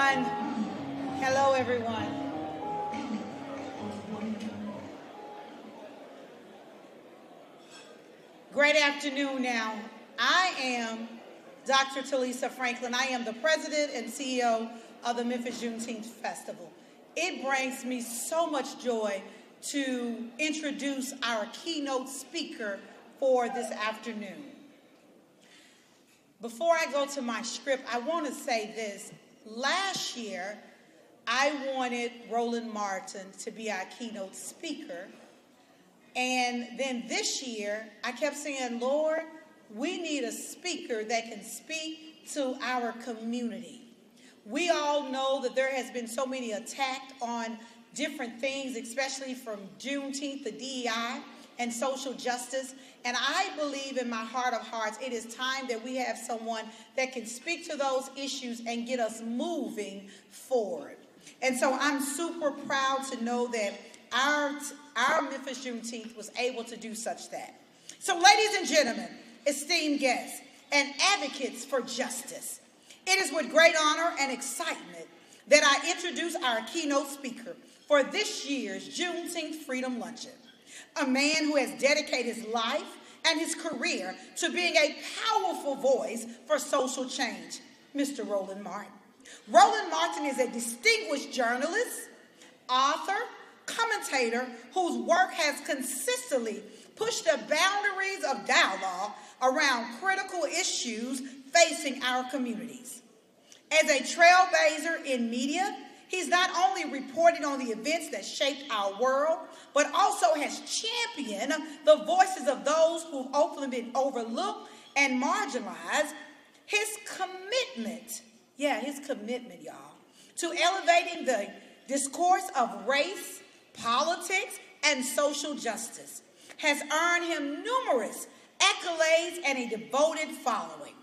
everyone. Hello, everyone. Great afternoon now. I am Dr. Talisa Franklin. I am the president and CEO of the Memphis Juneteenth Festival. It brings me so much joy to introduce our keynote speaker for this afternoon. Before I go to my script, I want to say this. Last year, I wanted Roland Martin to be our keynote speaker. And then this year, I kept saying, Lord, we need a speaker that can speak to our community. We all know that there has been so many attacks on different things, especially from Juneteenth, the DEI, and social justice. And I believe in my heart of hearts, it is time that we have someone that can speak to those issues and get us moving forward. And so I'm super proud to know that our Memphis Juneteenth was able to do such that. So ladies and gentlemen, esteemed guests, and advocates for justice, it is with great honor and excitement that I introduce our keynote speaker for this year's Juneteenth Freedom Luncheon, a man who has dedicated his life and his career to being a powerful voice for social change, Mr. Roland Martin. Roland Martin is a distinguished journalist, author, commentator whose work has consistently pushed the boundaries of dialogue around critical issues facing our communities. As a trailblazer in media, he's not only reported on the events that shaped our world, but also has championed the voices of those who've often been overlooked and marginalized. His commitment, y'all, to elevating the discourse of race, politics, and social justice has earned him numerous accolades and a devoted following.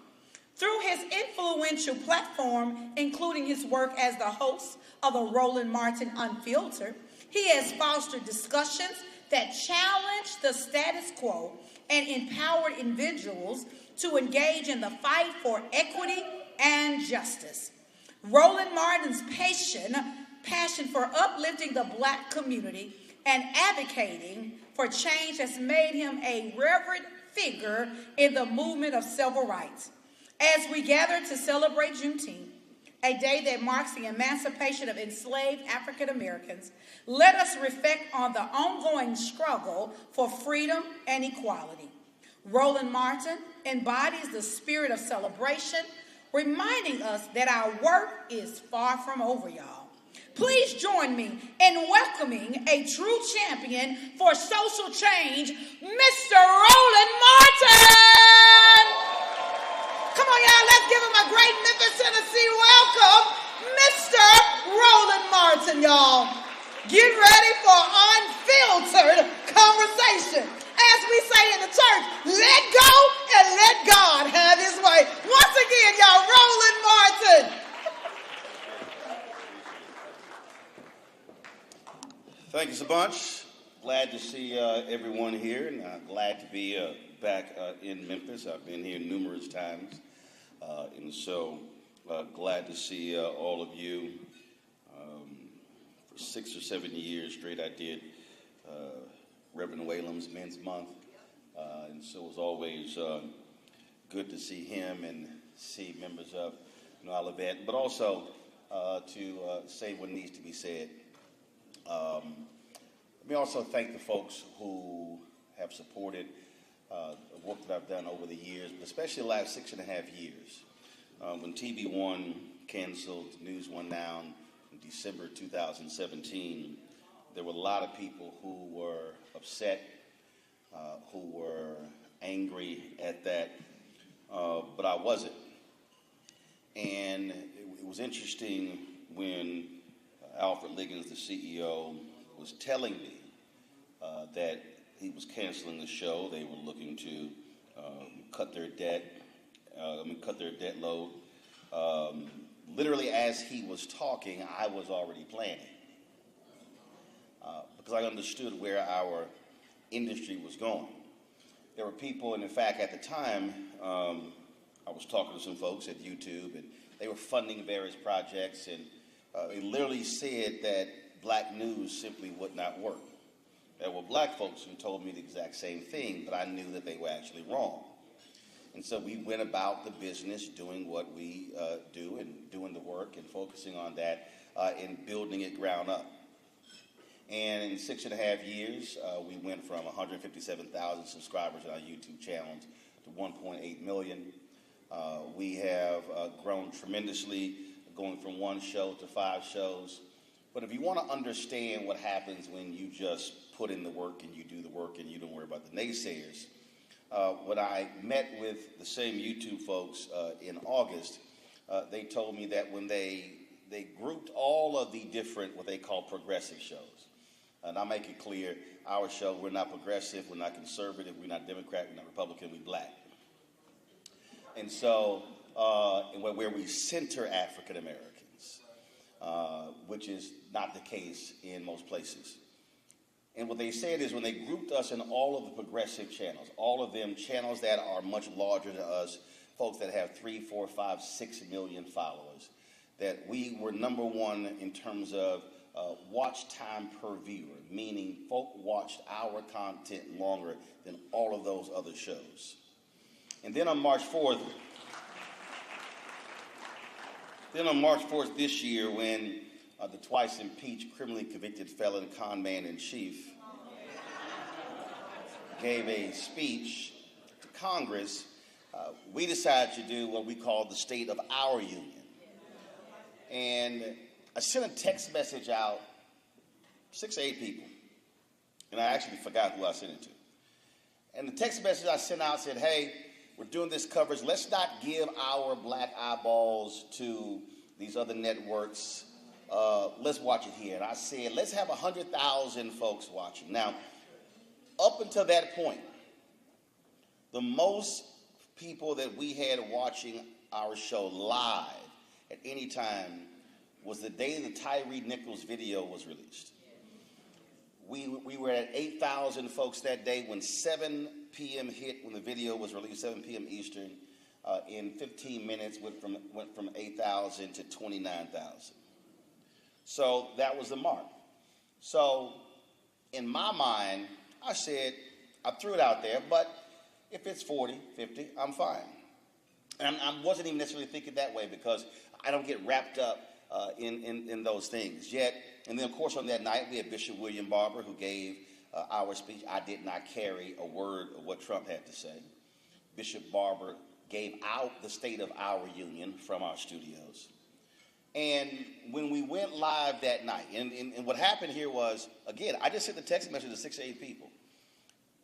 Through his influential platform, including his work as the host of the Roland Martin Unfiltered, he has fostered discussions that challenge the status quo and empowered individuals to engage in the fight for equity and justice. Roland Martin's passion for uplifting the Black community and advocating for change has made him a reverent figure in the movement of civil rights. As we gather to celebrate Juneteenth, a day that marks the emancipation of enslaved African Americans, let us reflect on the ongoing struggle for freedom and equality. Roland Martin embodies the spirit of celebration, reminding us that our work is far from over, y'all. Please join me in welcoming a true champion for social change, Mr. Roland Martin! Come on, y'all, let's give him a great Memphis, Tennessee welcome, Mr. Roland Martin, y'all. Get ready for unfiltered conversation. As we say in the church, let go and let God have his way. Once again, y'all, Roland Martin. Thank you so much. Glad to see everyone here, and glad to be back in Memphis. I've been here numerous times, and so glad to see all of you. For 6 or 7 years straight, I did Reverend Whalem's Men's Month, and so it was always good to see him and see members of Olivet, but also to say what needs to be said. Let me also thank the folks who have supported the work that I've done over the years, but especially the last 6.5 years. When TV One canceled News One Now in December 2017, there were a lot of people who were upset, who were angry at that, but I wasn't. And it was interesting when Alfred Liggins, the CEO, was telling me that he was canceling the show. They were looking to cut their debt load. Literally, as he was talking, I was already planning because I understood where our industry was going. There were people, and in fact, at the time, I was talking to some folks at YouTube, and they were funding various projects, and It literally said that black news simply would not work. There were black folks who told me the exact same thing, but I knew that they were actually wrong. And so we went about the business doing what we do and doing the work and focusing on that and building it ground up. And in 6.5 years, we went from 157,000 subscribers on our YouTube channel to 1.8 million. We have grown tremendously, going from 1 show to 5 shows. But if you want to understand what happens when you just put in the work and you do the work and you don't worry about the naysayers, when I met with the same YouTube folks in August, they told me that when they grouped all of the different, what they call progressive shows, and I'll make it clear, our show, we're not progressive, we're not conservative, we're not Democrat, we're not Republican, we're black. And so, where we center African Americans, which is not the case in most places. And what they said is when they grouped us in all of the progressive channels, all of them channels that are much larger than us, folks that have 3, 4, 5, 6 million followers, that we were number one in terms of watch time per viewer, meaning folk watched our content longer than all of those other shows. And then on March 4th this year, when the twice impeached, criminally convicted felon con man in chief gave a speech to Congress, we decided to do what we call the State of Our Union. And I sent a text message out, 6 to 8 people, and I actually forgot who I sent it to. And the text message I sent out said, hey, we're doing this coverage. Let's not give our black eyeballs to these other networks. Let's watch it here. And I said, let's have 100,000 folks watching. Now, up until that point, the most people that we had watching our show live at any time was the day the Tyree Nichols video was released. We were at 8,000 folks that day when 7 p.m. hit, when the video was released, 7 p.m. Eastern. In 15 minutes, went from 8,000 to 29,000. So that was the mark. So in my mind, I said, I threw it out there, but if it's 40, 50, I'm fine. And I wasn't even necessarily thinking that way because I don't get wrapped up in those things yet. And then, of course, on that night, we had Bishop William Barber, who gave our speech. I did not carry a word of what Trump had to say. Bishop Barber gave out the State of Our Union from our studios. And when we went live that night, and what happened here was, again, I just sent the text message to 6 to 8 people.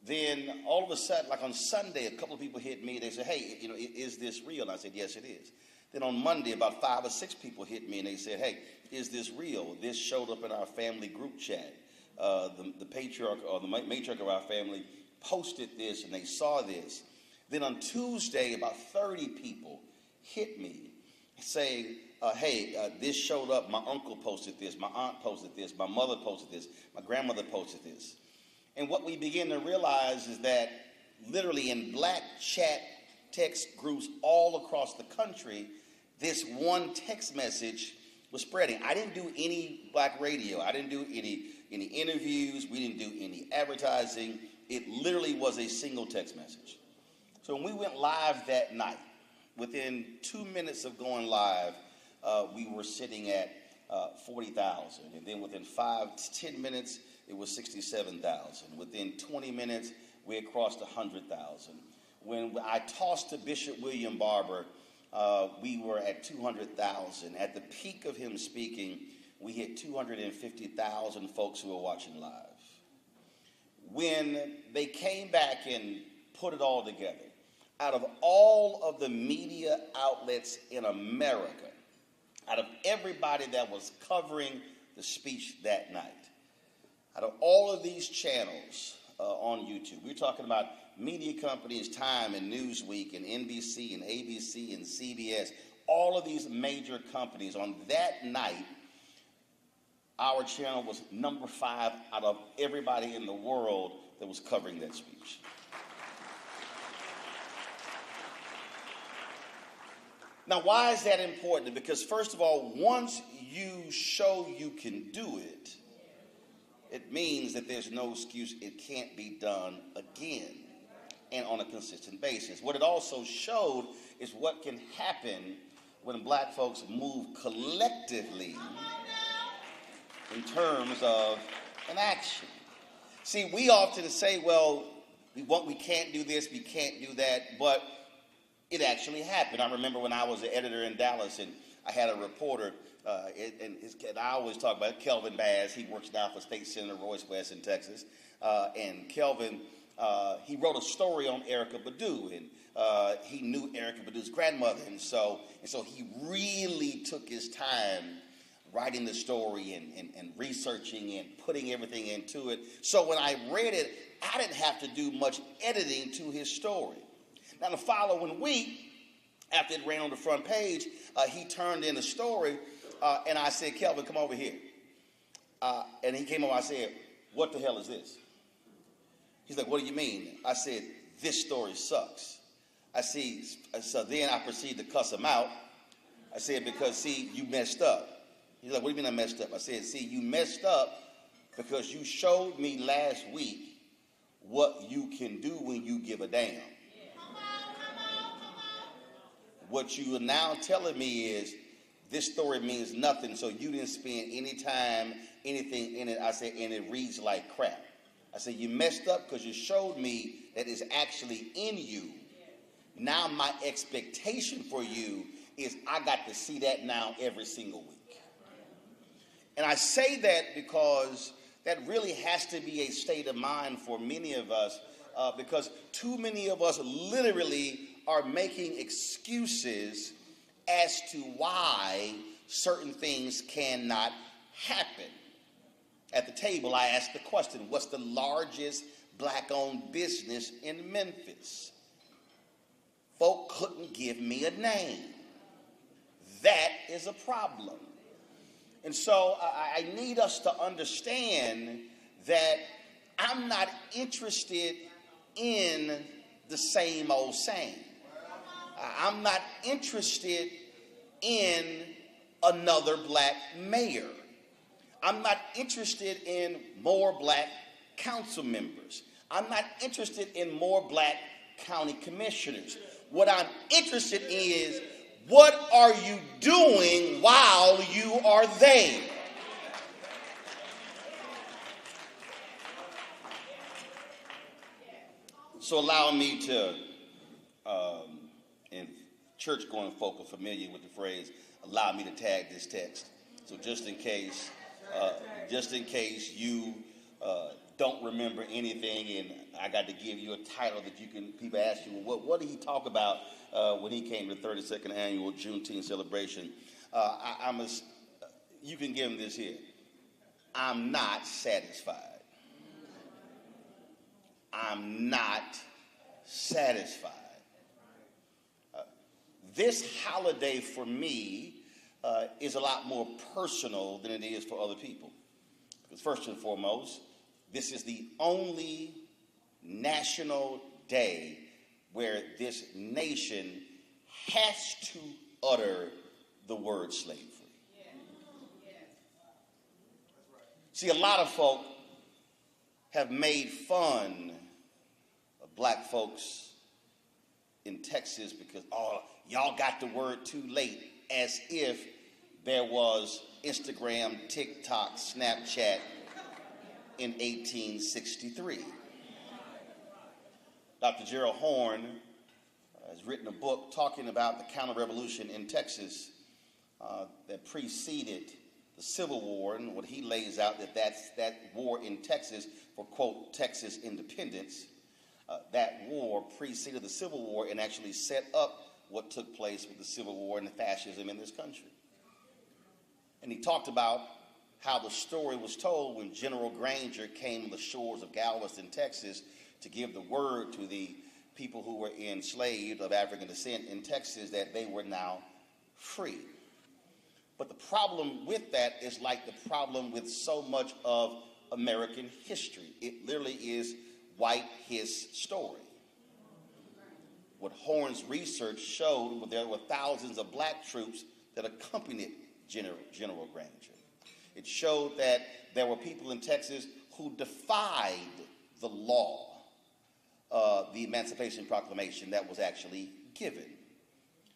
Then all of a sudden, like on Sunday, a couple of people hit me. They said, hey, is this real? And I said, yes, it is. Then on Monday, about 5 or 6 people hit me, and they said, hey, is this real? This showed up in our family group chat. The patriarch or the matriarch of our family posted this, and they saw this. Then on Tuesday, about 30 people hit me saying, hey, this showed up. My uncle posted this. My aunt posted this. My mother posted this. My grandmother posted this. And what we begin to realize is that literally in black chat text groups all across the country, this one text message was spreading. I didn't do any black radio. I didn't do any interviews. We didn't do any advertising. It literally was a single text message. So when we went live that night, within 2 minutes of going live, we were sitting at 40,000. And then within 5 to 10 minutes, it was 67,000. Within 20 minutes, we had crossed 100,000. When I tossed to Bishop William Barber, we were at 200,000. At the peak of him speaking, we hit 250,000 folks who were watching live. When they came back and put it all together, out of all of the media outlets in America, out of everybody that was covering the speech that night, out of all of these channels on YouTube, we're talking about media companies, Time and Newsweek and NBC and ABC and CBS, all of these major companies, on that night, our channel was number 5 out of everybody in the world that was covering that speech. Now, why is that important? Because first of all, once you show you can do it, it means that there's no excuse. It can't be done again and on a consistent basis. What it also showed is what can happen when black folks move collectively in terms of an action. See, we often say, well, we can't do this, we can't do that, but it actually happened. I remember when I was an editor in Dallas, and I had a reporter, and I always talk about Kelvin Bass. He works now for State Senator Royce West in Texas. And Kelvin, he wrote a story on Erykah Badu, and he knew Erykah Badu's grandmother. And so he really took his time writing the story and researching and putting everything into it. So when I read it, I didn't have to do much editing to his story. Now, the following week, after it ran on the front page, he turned in a story, and I said, Kelvin, come over here. And he came over, I said, what the hell is this? He's like, what do you mean? I said, this story sucks. So then I proceeded to cuss him out. I said, because, see, you messed up. He's like, what do you mean I messed up? I said, see, you messed up because you showed me last week what you can do when you give a damn. What you are now telling me is this story means nothing, so you didn't spend any time, anything in it. I said, and it reads like crap. I said, you messed up because you showed me that it's actually in you. Now my expectation for you is I got to see that now every single week. And I say that because that really has to be a state of mind for many of us, because too many of us literally are making excuses as to why certain things cannot happen. At the table, I asked the question, what's the largest black-owned business in Memphis? Folk couldn't give me a name. That is a problem. And so I need us to understand that I'm not interested in the same old same. I'm not interested in another black mayor. I'm not interested in more black council members. I'm not interested in more black county commissioners. What I'm interested in is, what are you doing while you are there? So allow me to, and church-going folk are familiar with the phrase, allow me to tag this text. So just in case you don't remember anything, and I got to give you a title that you can, people ask you, well, what did he talk about when he came to the 32nd annual Juneteenth celebration? You can give him this here. I'm not satisfied. I'm not satisfied. This holiday for me is a lot more personal than it is for other people. Because first and foremost, this is the only national day where this nation has to utter the word slavery. See, a lot of folk have made fun of black folks in Texas because, y'all got the word too late, as if there was Instagram, TikTok, Snapchat in 1863. Dr. Gerald Horne has written a book talking about the counter-revolution in Texas that preceded the Civil War, and what he lays out that's that war in Texas for, quote, Texas independence. That war preceded the Civil War and actually set up what took place with the Civil War and the fascism in this country. And he talked about how the story was told when General Granger came to the shores of Galveston, Texas, to give the word to the people who were enslaved of African descent in Texas that they were now free. But the problem with that is like the problem with so much of American history. It literally is white his story. what Horn's research showed, there were thousands of black troops that accompanied General Granger. It showed that there were people in Texas who defied the law, the Emancipation Proclamation that was actually given.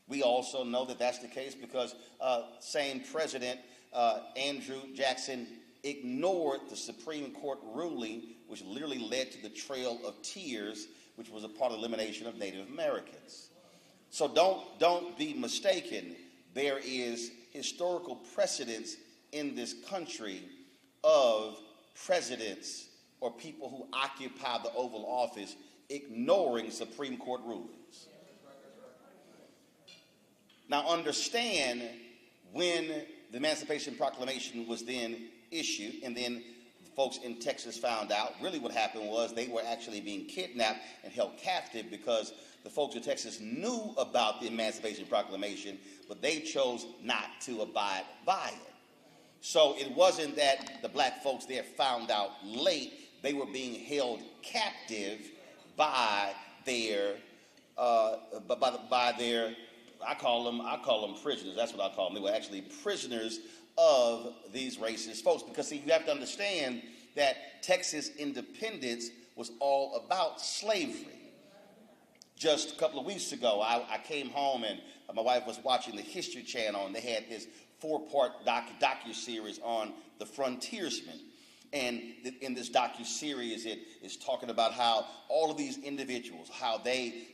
We also know that that's the case because same President Andrew Jackson ignored the Supreme Court ruling, which literally led to the Trail of Tears, which was a part of the elimination of Native Americans. So don't be mistaken. There is historical precedence in this country of presidents or people who occupy the Oval Office ignoring Supreme Court rulings. Now understand, when the Emancipation Proclamation was then issued, and then folks in Texas found out, really what happened was they were actually being kidnapped and held captive because the folks in Texas knew about the Emancipation Proclamation, but they chose not to abide by it. So it wasn't that the black folks there found out late. They were being held captive by their I call them prisoners. That's what I call them. They were actually prisoners of these racist folks. Because, see, you have to understand that Texas independence was all about slavery. Just a couple of weeks ago, I came home and my wife was watching the History Channel, and they had this 4-part docu-series on the frontiersmen. And in this docu-series, it is talking about how all of these individuals, how they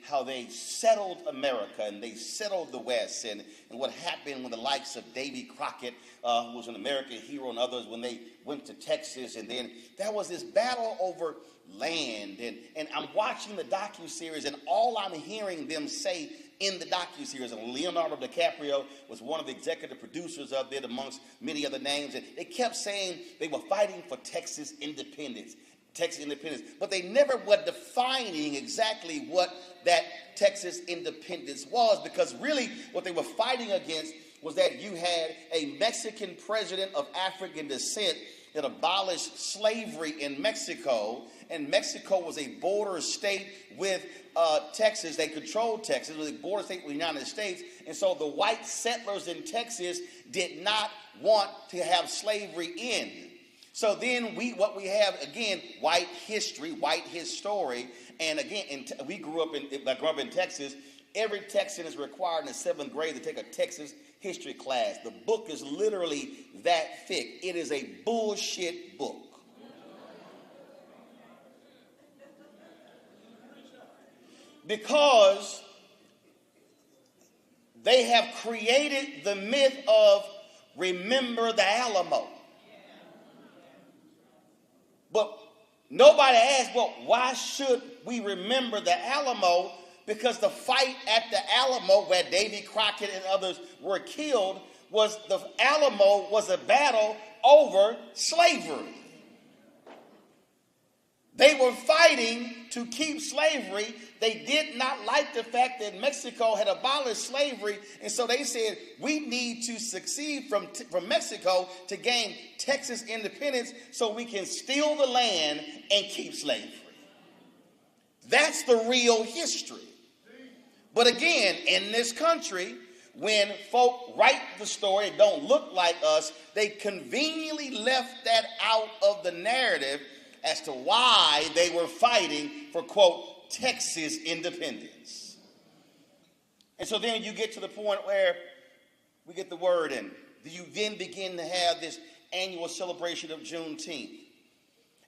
settled America and they settled the West, and what happened when the likes of Davy Crockett, who was an American hero, and others, when they went to Texas, and then there was this battle over land. And I'm watching the docu-series, and all I'm hearing them say in the docu-series, and Leonardo DiCaprio was one of the executive producers of it, amongst many other names, and they kept saying they were fighting for Texas independence, but they never were defining exactly what that Texas independence was, because really what they were fighting against was that you had a Mexican president of African descent that abolished slavery in Mexico, and Mexico was a border state with Texas. They controlled Texas. It was a border state with the United States, and so the white settlers in Texas did not want to have slavery in. So then what we have, again, white history, white his story, and again, I grew up in Texas. Every Texan is required in the 7th grade to take a Texas history class. The book is literally that thick. It is a bullshit book. Because they have created the myth of remember the Alamo. But nobody asked, well, why should we remember the Alamo? Because the fight at the Alamo, where Davy Crockett and others were killed, the Alamo was a battle over slavery. They were fighting to keep slavery. They did not like the fact that Mexico had abolished slavery, and so they said, we need to succeed from Mexico to gain Texas independence so we can steal the land and keep slavery. That's the real history. But again, in this country, when folk write the story, don't look like us, they conveniently left that out of the narrative as to why they were fighting for, quote, Texas independence. And so then you get to the point where we get the word, and you then begin to have this annual celebration of Juneteenth.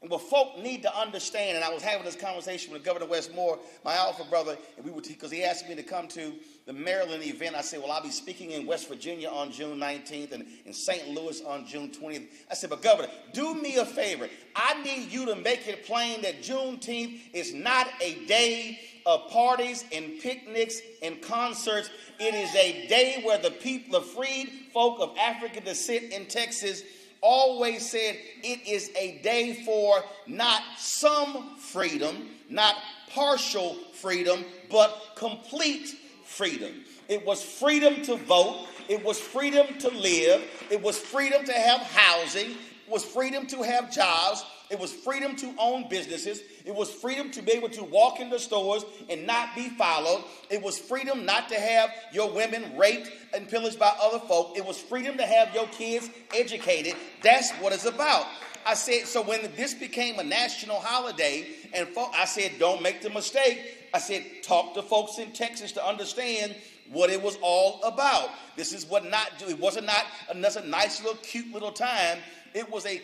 And what folk need to understand, and I was having this conversation with Governor Westmore, my alpha brother, and because he asked me to come to the Maryland event. I said, well, I'll be speaking in West Virginia on June 19th and in St. Louis on June 20th. I said, but Governor, do me a favor. I need you to make it plain that Juneteenth is not a day of parties and picnics and concerts. It is a day where the people, the freed folk of African descent in Texas, always said it is a day for not some freedom, not partial freedom, but complete freedom. It was freedom to vote. It was freedom to live. It was freedom to have housing. It was freedom to have jobs. It was freedom to own businesses. It was freedom to be able to walk into stores and not be followed. It was freedom not to have your women raped and pillaged by other folk. It was freedom to have your kids educated. That's what it's about. I said, so when this became a national holiday, and I said, don't make the mistake. I said, talk to folks in Texas to understand what it was all about. This is what it wasn't not another nice little cute little time. It was a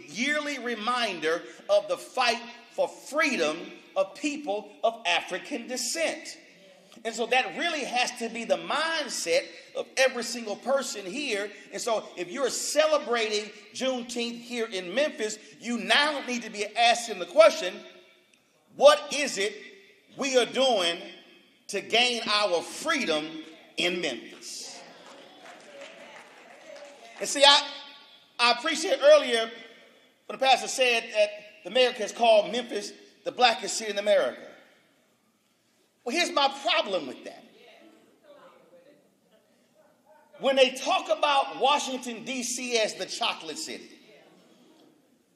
yearly reminder of the fight for freedom of people of African descent. And so that really has to be the mindset of every single person here. And so if you're celebrating Juneteenth here in Memphis, you now need to be asking the question, what is it we are doing to gain our freedom in Memphis? And see, I appreciate earlier when the pastor said that the mayor has called Memphis the blackest city in America. Well, here's my problem with that. When they talk about Washington, D.C. as the chocolate city,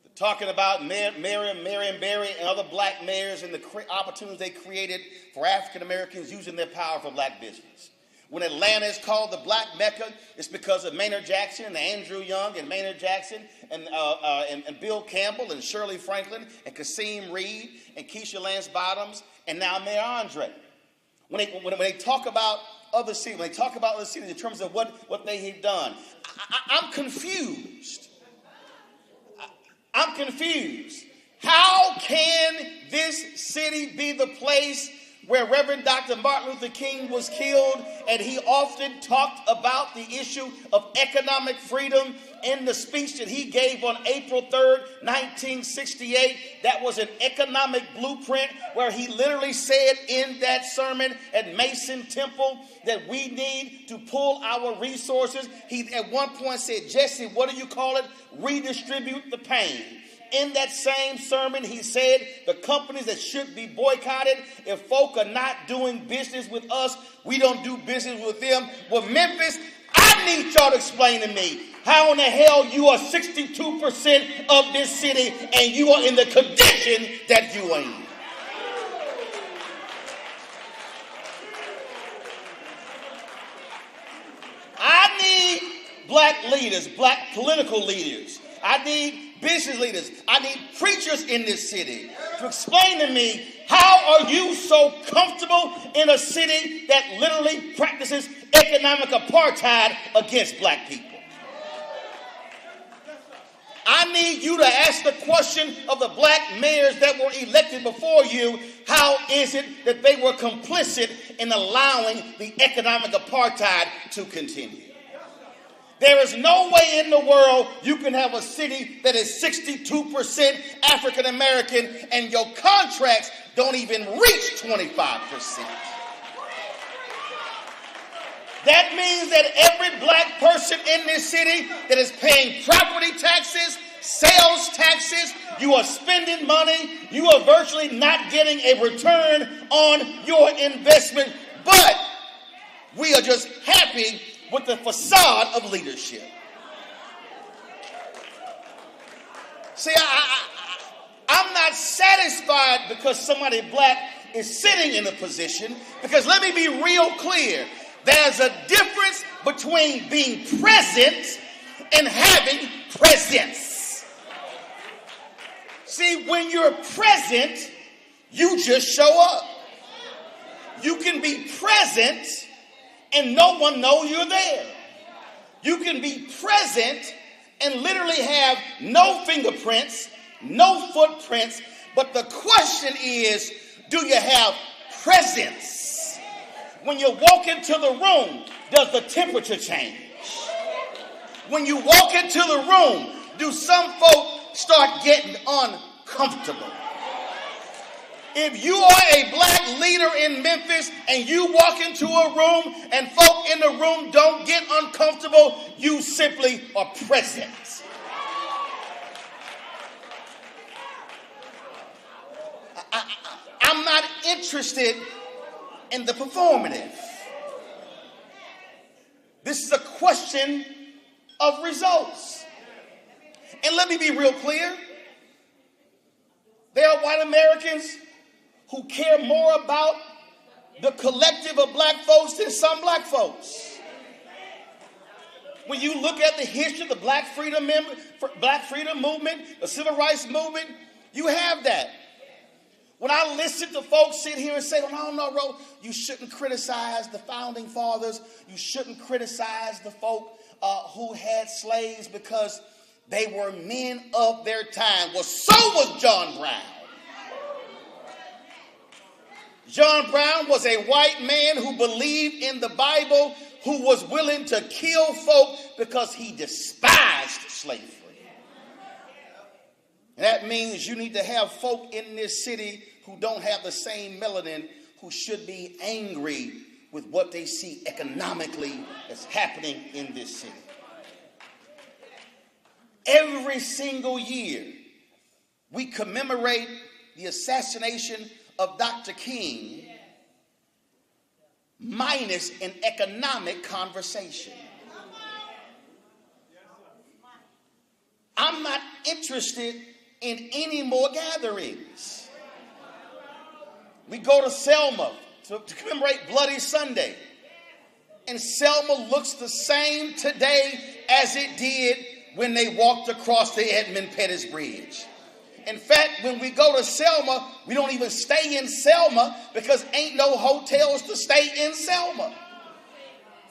they're talking about Marion Barry and other black mayors and the opportunities they created for African Americans using their power for black business. When Atlanta is called the Black Mecca, it's because of Maynard Jackson and Andrew Young and Maynard Jackson and Bill Campbell and Shirley Franklin and Kasim Reed and Keisha Lance Bottoms and now Mayor Andre. When they talk about other cities, when they talk about other cities in terms of what they have done, I'm confused. I'm confused. How can this city be the place where Reverend Dr. Martin Luther King was killed, and he often talked about the issue of economic freedom in the speech that he gave on April 3rd, 1968. That was an economic blueprint where he literally said in that sermon at Mason Temple that we need to pull our resources. He at one point said, Jesse, what do you call it? Redistribute the pain. In that same sermon, he said the companies that should be boycotted, if folk are not doing business with us, we don't do business with them. Well, Memphis, I need y'all to explain to me how in the hell you are 62% of this city and you are in the condition that you are in. I need black leaders, black political leaders. I need business leaders. I need preachers in this city to explain to me, how are you so comfortable in a city that literally practices economic apartheid against black people? I need you to ask the question of the black mayors that were elected before you. How is it that they were complicit in allowing the economic apartheid to continue? There is no way in the world you can have a city that is 62% African American and your contracts don't even reach 25%. That means that every black person in this city that is paying property taxes, sales taxes, you are spending money, you are virtually not getting a return on your investment, but we are just happy with the facade of leadership. See, I'm not satisfied because somebody black is sitting in a position, because let me be real clear. There's a difference between being present and having presence. See, when you're present, you just show up. You can be present and no one know you're there. You can be present and literally have no fingerprints, no footprints, but the question is, do you have presence? When you walk into the room, does the temperature change? When you walk into the room, do some folk start getting uncomfortable? If you are a black leader in Memphis and you walk into a room and folk in the room don't get uncomfortable, you simply are present. I'm not interested in the performative. This is a question of results. And let me be real clear. There are white Americans who care more about the collective of black folks than some black folks. When you look at the history of the black freedom movement, the civil rights movement, you have that. When I listen to folks sit here and say, "Oh, no, Ro, you shouldn't criticize the founding fathers. You shouldn't criticize the folk who had slaves because they were men of their time." Well, so was John Brown. John Brown was a white man who believed in the Bible, who was willing to kill folk because he despised slavery. And that means you need to have folk in this city who don't have the same melanin, who should be angry with what they see economically that's happening in this city. Every single year, we commemorate the assassination of Dr. King, minus an economic conversation. I'm not interested in any more gatherings. We go to Selma to commemorate Bloody Sunday, and Selma looks the same today as it did when they walked across the Edmund Pettus Bridge. In fact, when we go to Selma, we don't even stay in Selma because ain't no hotels to stay in Selma.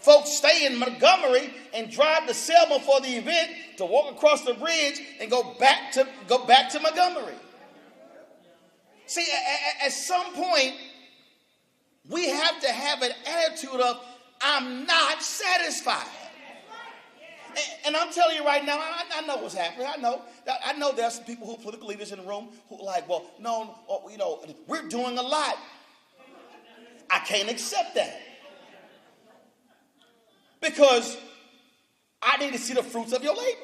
Folks stay in Montgomery and drive to Selma for the event to walk across the bridge and go back to Montgomery. See, at some point, we have to have an attitude of, I'm not satisfied. And I'm telling you right now, I know what's happening. I know there's some people who are political leaders in the room who are like, well, no, we're doing a lot. I can't accept that. Because I need to see the fruits of your labor.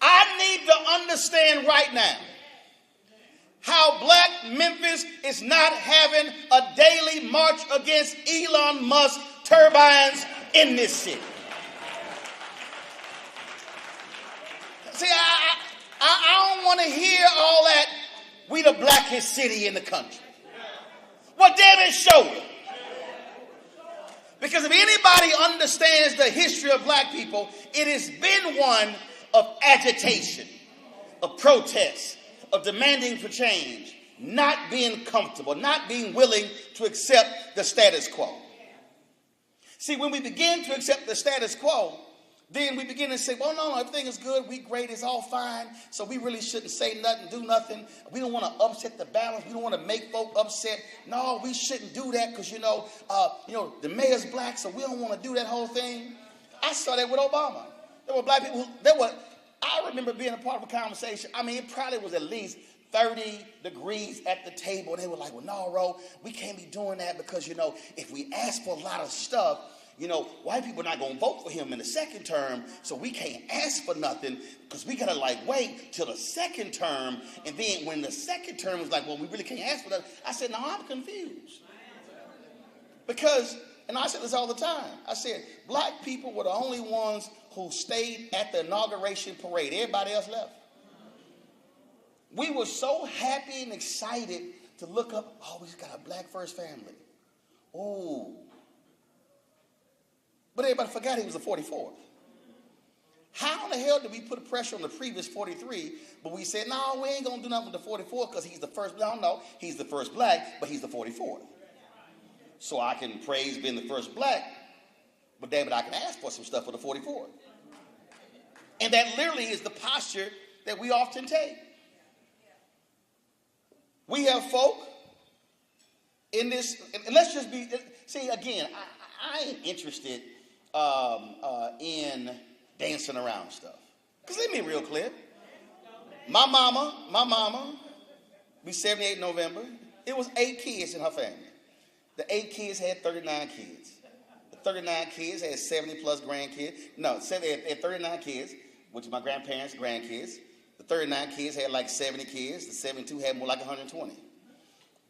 I need to understand right now how black Memphis is not having a daily march against Elon Musk turbines in this city. See, I don't want to hear all that, we the blackest city in the country. Well, damn it, show it. Because if anybody understands the history of black people, it has been one of agitation, of protest, of demanding for change, not being comfortable, not being willing to accept the status quo. See, when we begin to accept the status quo, then we begin to say, well, no, everything is good, we great, it's all fine, so we really shouldn't say nothing, do nothing. We don't want to upset the balance. We don't want to make folk upset. No, we shouldn't do that because, the mayor's black, so we don't want to do that whole thing. I saw that with Obama. There were black people I remember being a part of a conversation. I mean, it probably was at least 30 degrees at the table. They were like, well, no, Ro, we can't be doing that because, if we ask for a lot of stuff, white people are not going to vote for him in the second term, so we can't ask for nothing because we got to wait till the second term. And then when the second term was like, well, we really can't ask for that. I said, no, I'm confused. Because, and I said this all the time, I said, black people were the only ones who stayed at the inauguration parade. Everybody else left. We were so happy and excited to look up, oh, we just got a black first family. Oh. But everybody forgot he was the 44th. How in the hell did we put pressure on the previous 43, but we said, no, we ain't going to do nothing with the 44th because he's the first. No, he's the first black, but he's the 44th. So I can praise being the first black, but David, I can ask for some stuff for the 44th. And that literally is the posture that we often take. We have folk in this, and let's just be, see, again, I ain't interested in dancing around stuff. Because let me be real clear. My mama, we 78 in November. It was 8 kids in her family. The 8 kids had 39 kids. The 39 kids had 70 plus grandkids. No, they had 39 kids, which is my grandparents' grandkids. The 39 kids had like 70 kids. The 72 had more like 120.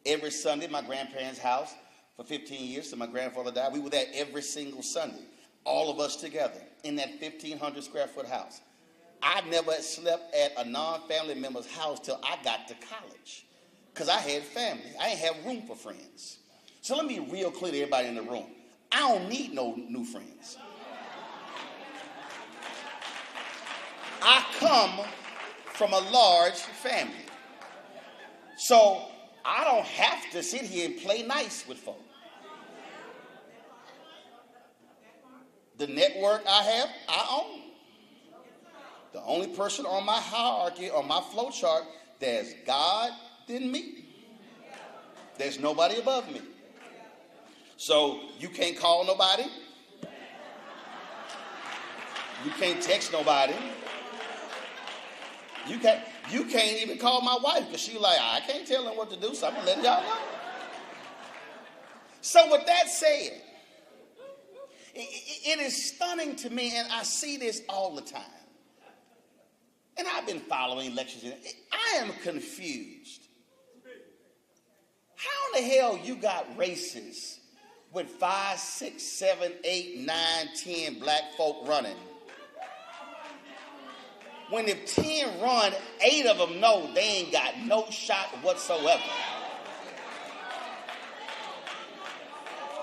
Every Sunday, my grandparents' house, for 15 years till my grandfather died, we were there every single Sunday, all of us together in that 1,500 square foot house. I never slept at a non-family member's house till I got to college because I had family. I didn't have room for friends. So let me be real clear to everybody in the room. I don't need no new friends. I come from a large family. So I don't have to sit here and play nice with folks. The network I have, I own. The only person on my hierarchy, on my flow chart, there's God, then me. There's nobody above me. So you can't call nobody. You can't text nobody. You can't even call my wife because she's like, I can't tell them what to do, so I'm going to let y'all know. So with that said, it is stunning to me, and I see this all the time. And I've been following elections. I am confused. How in the hell you got races with 5, 6, 7, 8, 9, 10 black folk running? When if 10 run, 8 of them know they ain't got no shot whatsoever.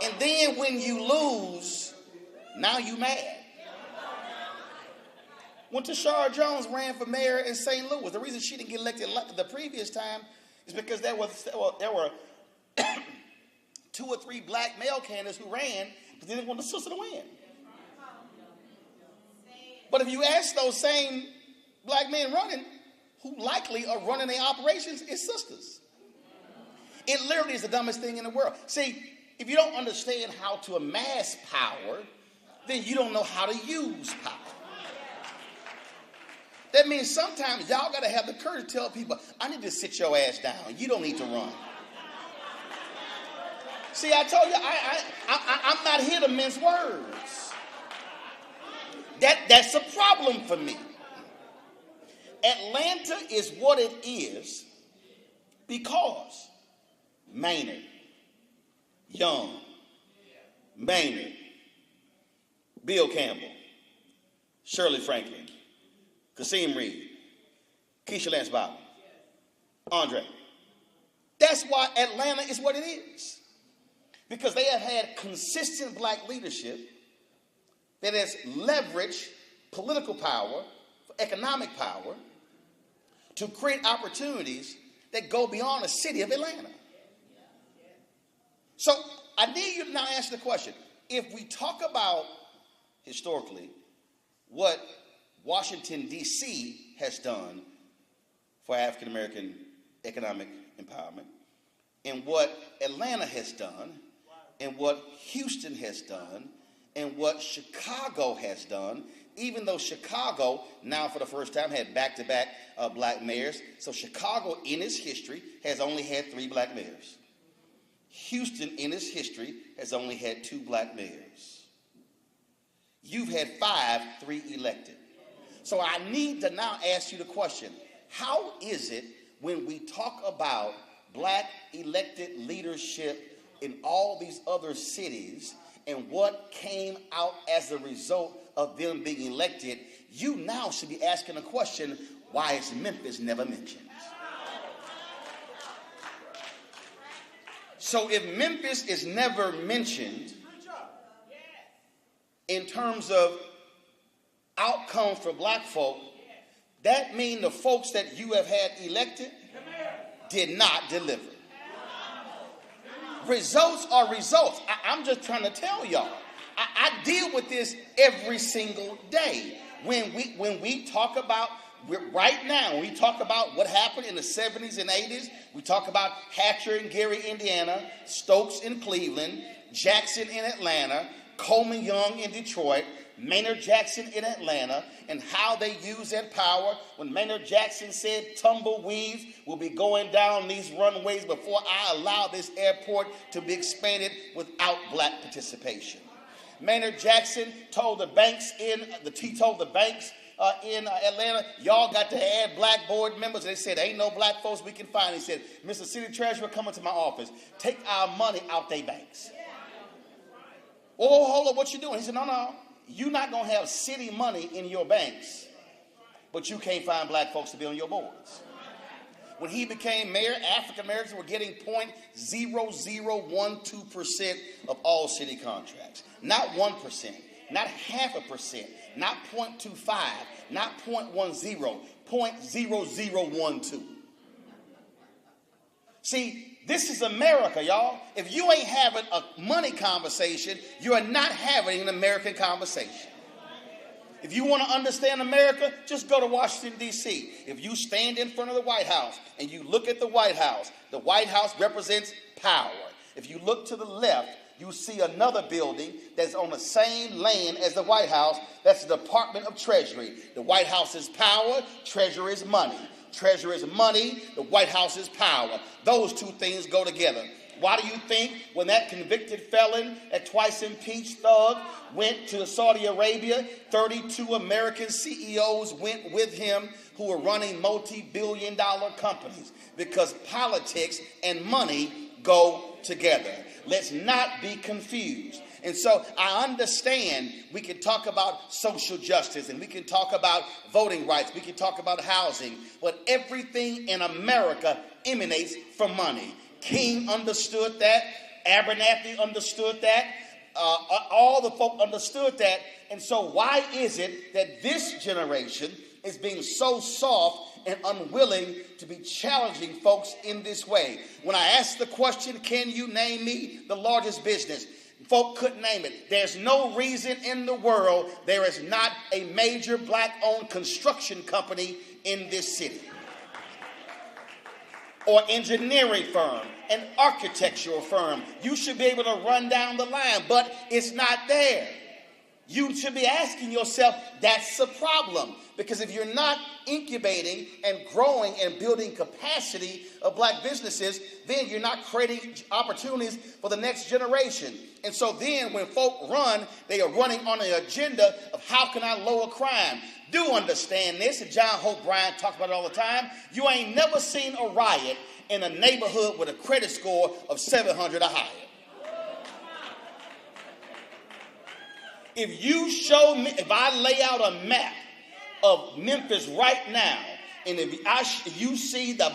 And then when you lose, now you mad. When Tashara Jones ran for mayor in St. Louis, the reason she didn't get elected the previous time is because there were 2 or 3 black male candidates who ran, but they didn't want the sister to win. But if you ask those same black men running, who likely are running their operations, is sisters. It literally is the dumbest thing in the world. See, if you don't understand how to amass power, then you don't know how to use power. That means sometimes y'all got to have the courage to tell people, I need to sit your ass down. You don't need to run. See, I told you, I'm not here to mince words. That's a problem for me. Atlanta is what it is because Maynard, Young, Maynard, Bill Campbell, Shirley Franklin, Kasim Reed, Keisha Lance Bobbitt, Andre. That's why Atlanta is what it is. Because they have had consistent black leadership that has leveraged political power, economic power, to create opportunities that go beyond the city of Atlanta. So I need you to now answer the question. If we talk about, historically, what Washington, D.C. has done for African American economic empowerment, and what Atlanta has done, and what Houston has done, and what Chicago has done, even though Chicago now for the first time had back-to-back black mayors. So Chicago in its history has only had 3 black mayors. Houston in its history has only had 2 black mayors. You've had 5, 3 elected. So I need to now ask you the question, how is it when we talk about black elected leadership in all these other cities and what came out as a result of them being elected, you now should be asking the question, why is Memphis never mentioned? So if Memphis is never mentioned in terms of outcomes for black folk, that means the folks that you have had elected did not deliver. Results are results. I'm just trying to tell y'all. I deal with this every single day. When we talk about, right now, when we talk about what happened in the 70s and 80s, we talk about Hatcher in Gary, Indiana, Stokes in Cleveland, Jackson in Atlanta, Coleman Young in Detroit, Maynard Jackson in Atlanta, and how they used that power when Maynard Jackson said tumbleweeds will be going down these runways before I allow this airport to be expanded without black participation. Maynard Jackson told the banks in Atlanta, y'all got to add black board members. They said, ain't no black folks we can find. He said, Mr. City Treasurer, come into my office. Take our money out they banks. Oh, hold up, what you doing? He said, no. You're not going to have city money in your banks but you can't find black folks to be on your boards. When he became mayor, African Americans were getting 0.0012% of all city contracts. Not 1%, not 0.5%, not 0.25, not 0.10, 0.0012. See, this is America, y'all. If you ain't having a money conversation, you are not having an American conversation. If you want to understand America, just go to Washington, D.C. If you stand in front of the White House and you look at the White House represents power. If you look to the left, you see another building that's on the same land as the White House. That's the Department of Treasury. The White House is power, Treasury is money. Treasury is money, the White House is power. Those two things go together. Why do you think when that convicted felon, that twice impeached thug, went to Saudi Arabia, 32 American CEOs went with him who were running multi-billion-dollar companies? Because politics and money go together. Let's not be confused. And so I understand we can talk about social justice and we can talk about voting rights. We can talk about housing. But everything in America emanates from money. King understood that. Abernathy understood that. All the folk understood that. And so why is it that this generation is being so soft and unwilling to be challenging folks in this way? When I asked the question, can you name me the largest business? Folk couldn't name it. There's no reason in the world there is not a major black-owned construction company in this city, or engineering firm, an architectural firm. You should be able to run down the line, but it's not there. You should be asking yourself, that's the problem. Because if you're not incubating and growing and building capacity of black businesses, then you're not creating opportunities for the next generation. And so then when folk run, they are running on an agenda of how can I lower crime? Do understand this, and John Hope Bryant talks about it all the time. You ain't never seen a riot in a neighborhood with a credit score of 700 or higher. If you show me, if I lay out a map of Memphis right now, and if you see the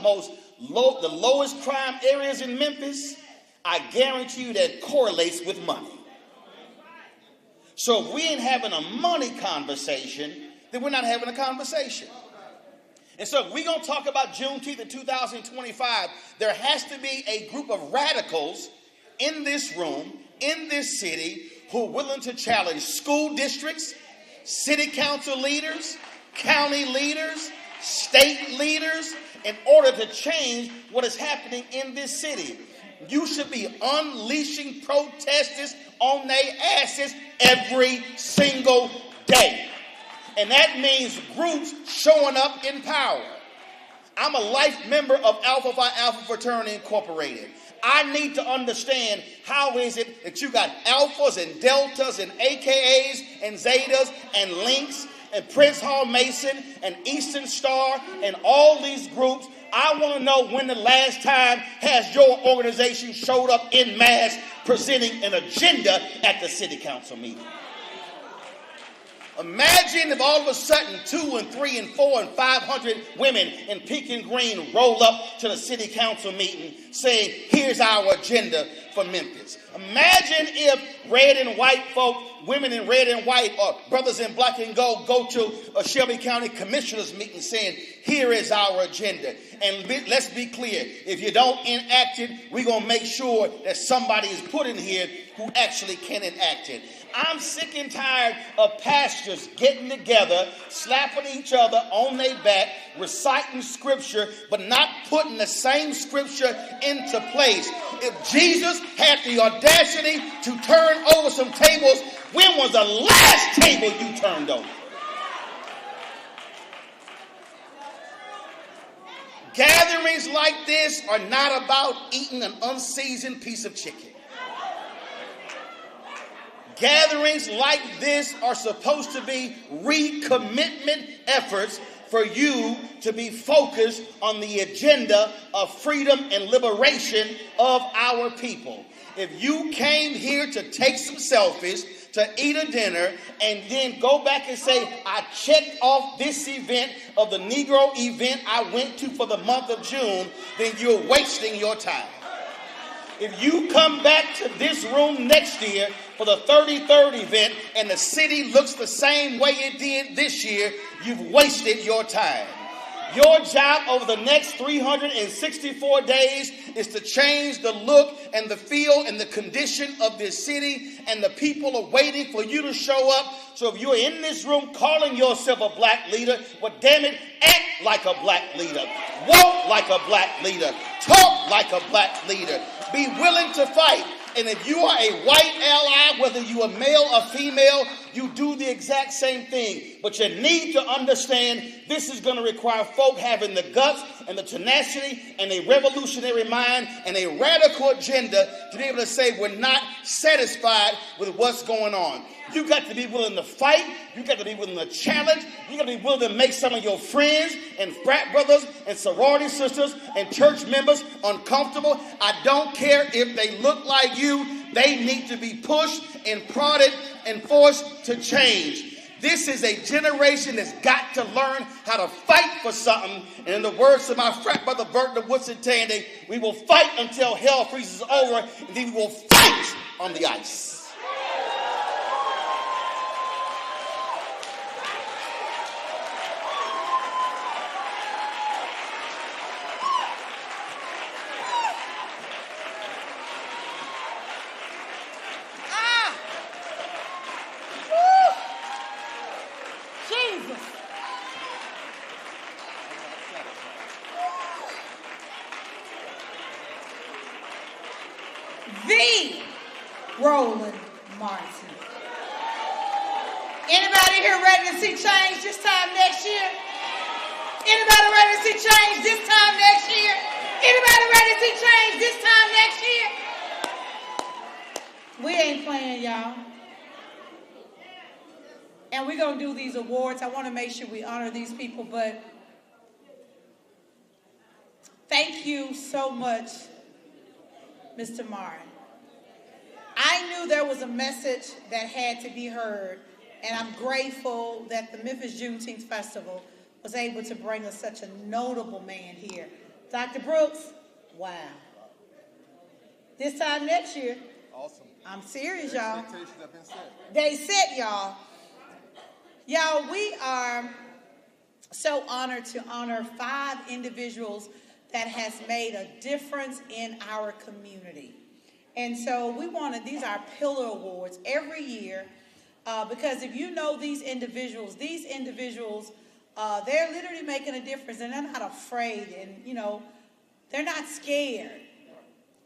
lowest crime areas in Memphis, I guarantee you that correlates with money. So if we ain't having a money conversation, then we're not having a conversation. And so if we're going to talk about Juneteenth in 2025, there has to be a group of radicals in this room, in this city, who are willing to challenge school districts, city council leaders, county leaders, state leaders, in order to change what is happening in this city. You should be unleashing protesters on their asses every single day. And that means groups showing up in power. I'm a life member of Alpha Phi Alpha Fraternity Incorporated. I need to understand how is it that you got alphas and deltas and AKAs and zetas and links and Prince Hall Mason and Eastern Star and all these groups. I want to know when the last time has your organization showed up in mass presenting an agenda at the city council meeting. Imagine if all of a sudden 2 and 3 and 4 and 500 women in Pekin Green roll up to the city council meeting saying, here's our agenda for Memphis. Imagine if red and white folk, women in red and white, or brothers in black and gold go to a Shelby County commissioners meeting saying, here is our agenda. And let's be clear, if you don't enact it, we're going to make sure that somebody is put in here who actually can enact it. I'm sick and tired of pastors getting together, slapping each other on their back, reciting scripture, but not putting the same scripture into place. If Jesus had the audacity to turn over some tables, when was the last table you turned over? Gatherings like this are not about eating an unseasoned piece of chicken. Gatherings like this are supposed to be recommitment efforts for you to be focused on the agenda of freedom and liberation of our people. If you came here to take some selfies, to eat a dinner and then go back and say, I checked off this event of the Negro event I went to for the month of June, then you're wasting your time. If you come back to this room next year for the 33rd event and the city looks the same way it did this year, you've wasted your time. Your job over the next 364 days is to change the look and the feel and the condition of this city, and the people are waiting for you to show up. So if you're in this room calling yourself a black leader, well, damn it, act like a black leader. Walk like a black leader. Talk like a black leader. Be willing to fight. And if you are a white ally, whether you are male or female, you do the exact same thing. But you need to understand this is going to require folk having the guts and the tenacity and a revolutionary mind and a radical agenda to be able to say we're not satisfied with what's going on. You got to be willing to fight. You got to be willing to challenge. You got to be willing to make some of your friends and frat brothers and sorority sisters and church members uncomfortable. I don't care if they look like you. They need to be pushed and prodded and forced to change. This is a generation that's got to learn how to fight for something. And in the words of my frat brother Burton Woodson Tandy, we will fight until hell freezes over, and then we will fight on the ice. The Roland Martin. Anybody here ready to see change this time next year? Anybody ready to see change this time next year? Anybody ready to see change this time next year? We ain't playing, y'all. And we're going to do these awards. I want to make sure we honor these people, but thank you so much, Mr. Martin. I knew there was a message that had to be heard, and I'm grateful that the Memphis Juneteenth Festival was able to bring us such a notable man here. Dr. Brooks, wow. This time next year. Awesome. I'm serious, y'all. Expectations have been set. They set, y'all. Y'all, we are so honored to honor 5 individuals that has made a difference in our community. And so we wanted, these are Pillar Awards every year, because if you know these individuals, they're literally making a difference, and they're not afraid, and, you know, they're not scared.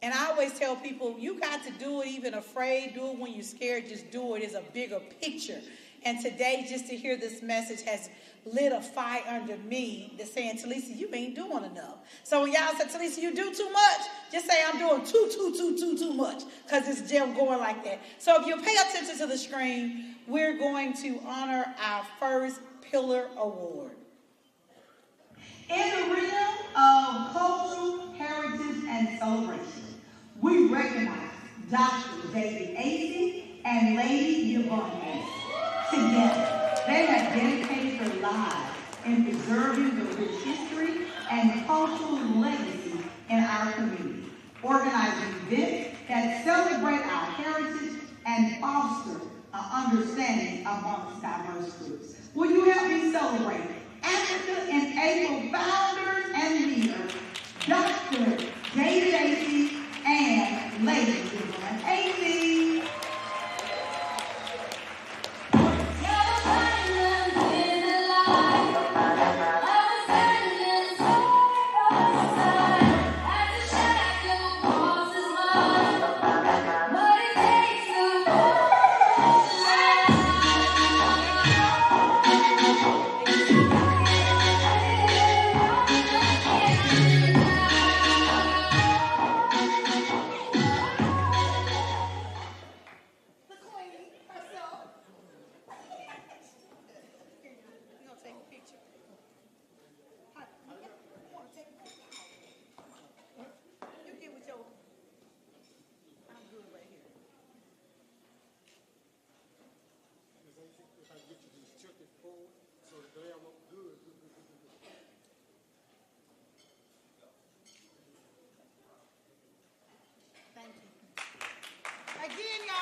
And I always tell people, you got to do it even afraid, do it when you're scared, just do it. It's a bigger picture. And today, just to hear this message has lit a fire under me that's saying, Talisa, you ain't doing enough. So when y'all say, Talisa, you do too much, just say I'm doing too much, because it's just going like that. So if you pay attention to the screen, we're going to honor our first Pillar Award. In the realm of cultural heritage and celebration, we recognize Dr. David Acey and Lady Yvonne. Together, they have dedicated their lives in preserving the rich history and cultural legacy in our community, organizing events that celebrate our heritage and foster an understanding amongst diverse groups. Will you help me celebrate Africa and Able founders and leaders, Dr. David Acey and Lady Yvonne Acey.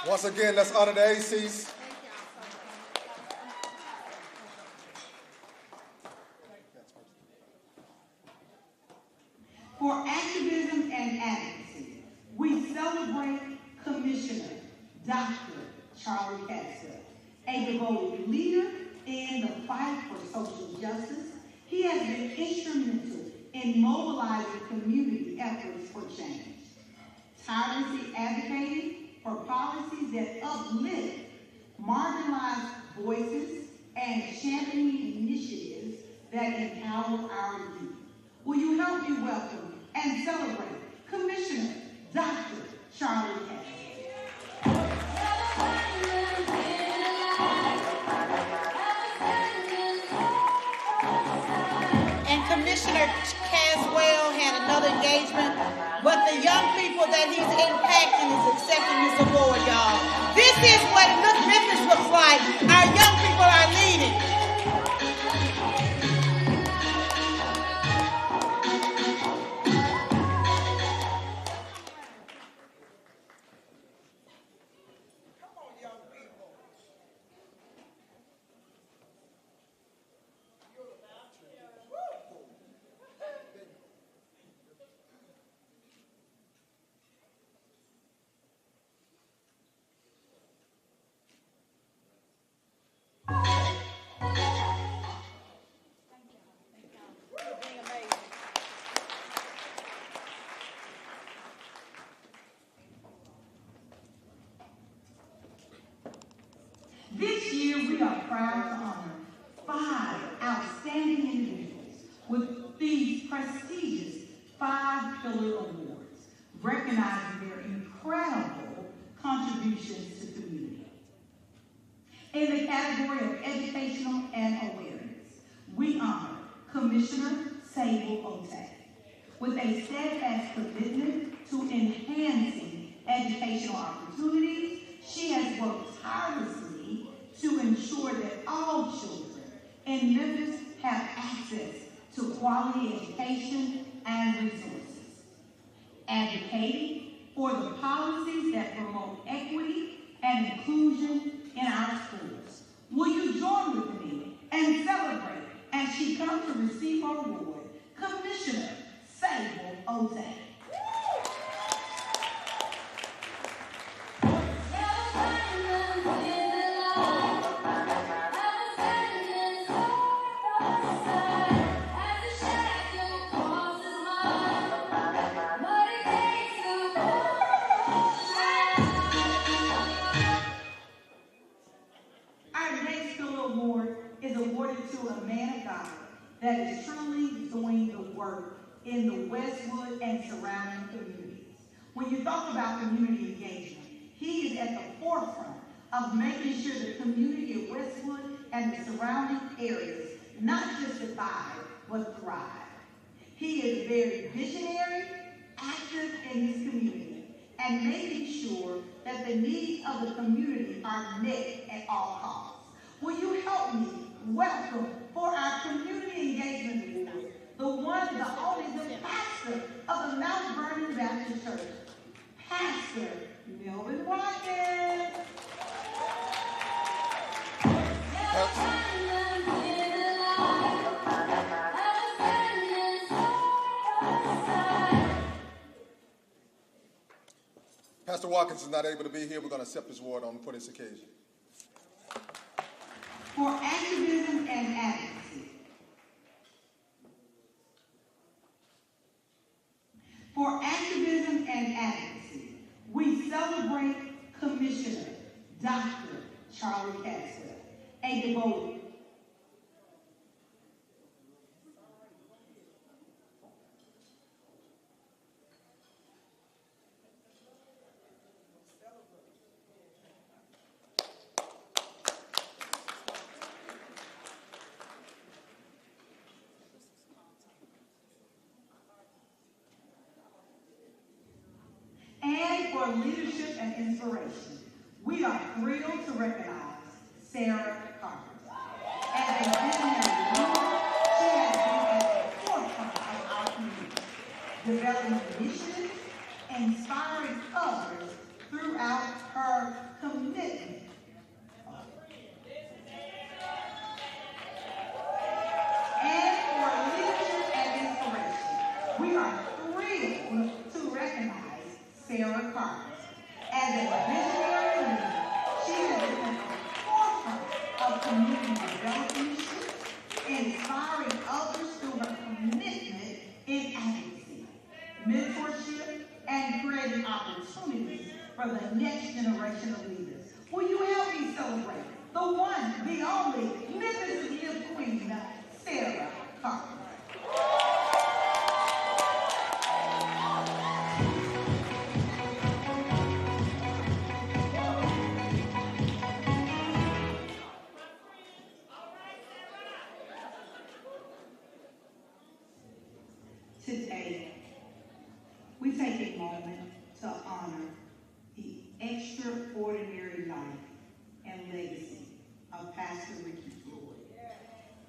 Once again, let's honor the ACs. For activism and advocacy, we celebrate Commissioner Dr. Charlie Caswell, a devoted leader in the fight for social justice. He has been instrumental in mobilizing community efforts for change, tirelessly advocating for policies that uplift marginalized voices and championing initiatives that empower our youth. Will you help me welcome and celebrate Commissioner Dr. Charlie Caswell? And Commissioner Caswell had another engagement, but the young people that he's impacting is accepting this award, y'all. This is what Memphis looks like. Our young people are leading. This year, we are proud to honor 5 outstanding individuals with these prestigious 5 Pillar Awards, recognizing their incredible contributions to the community. In the category of educational and awareness, we honor Commissioner Sable Otay with a steadfast commitment to enhancing educational opportunities. She has worked tirelessly to ensure that all children in Memphis have access to quality education and resources, advocating for the policies that promote equity and inclusion in our schools. Will you join with me and celebrate as she comes to receive her award, Commissioner Sable Otay. That is truly doing the work in the Westwood and surrounding communities. When you talk about community engagement, he is at the forefront of making sure the community of Westwood and the surrounding areas not just survive, but thrive. He is very visionary, active in his community, and making sure that the needs of the community are met at all costs. Will you help me welcome for our community engagement award, the one, the only, the pastor of the Mount Vernon Baptist Church, Pastor Melvin Watkins. Pastor Watkins is not able to be here. We're going to accept his award for this occasion. For activism and advocacy. For activism and advocacy, we celebrate Commissioner Dr. Charlie Caswell, a devoted for leadership and inspiration. We are thrilled to recognize Sarah Carpenter. As a visionary leader, she has been at the forefront of our community, developing initiatives, inspiring others throughout her we are thrilled to recognize Sarah Carter. As a visionary leader, she has been at the forefront of community development, inspiring others through her commitment in advocacy, mentorship, and creating opportunities for the next generation of leaders. Will you help me celebrate the one, the only, Memphis Youth Queen, Sarah Carter? Today, we take a moment to honor the extraordinary life and legacy of Pastor Ricky Floyd,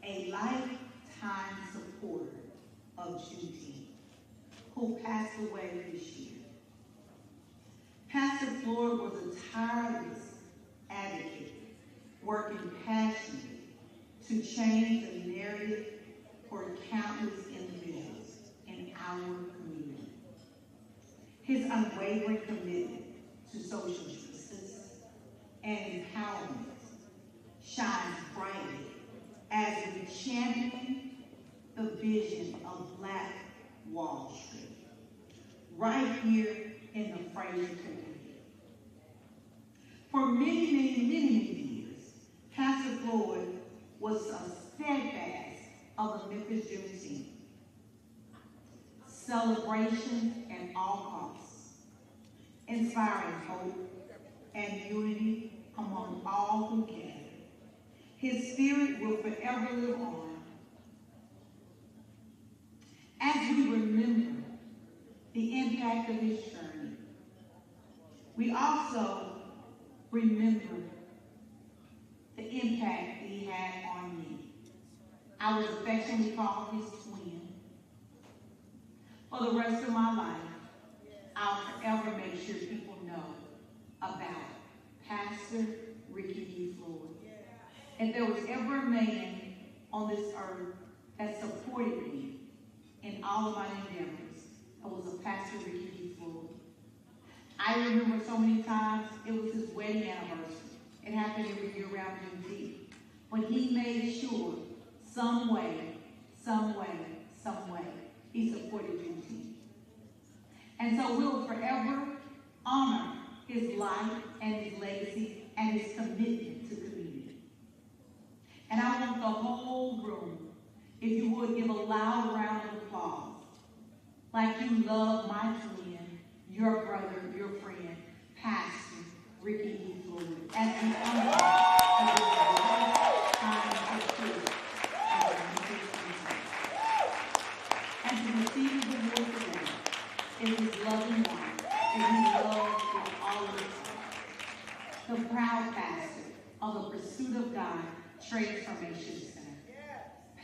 a lifetime supporter of Juneteenth, who passed away this year. Pastor Floyd was a tireless advocate, working passionately to change the narrative for countless individuals in our community. His unwavering commitment to social justice and empowerment shines brightly as we champion the vision of Black Wall Street, right here in the Fraser community. For many years, Pastor Floyd was a steadfast of the Memphis Juneteenth celebration at all costs, inspiring hope and unity among all who gather. His spirit will forever live on. As we remember the impact of his journey, we also remember the impact he had on me. I was affectionately called his twin. For the rest of my life, I'll forever make sure people know about Pastor Ricky D. Floyd. If there was ever a man on this earth that supported me in all of my endeavors, it was a Pastor Ricky D. Floyd. I remember so many times it was his wedding anniversary. It happened every year around Juneteenth. But he made sure some way, he supported Juneteenth. And so we'll forever honor his life and his legacy and his commitment to community. And I want the whole room, if you would, give a loud round of applause, like you love my twin, your brother, your friend, Pastor Ricky D. Floyd, as we honor him as his lifetime support of the Memphis Juneteenth. And to receive the award today is his loving wife, and he loves with all of his heart, the proud pastor of the Pursuit of God Transformation Center,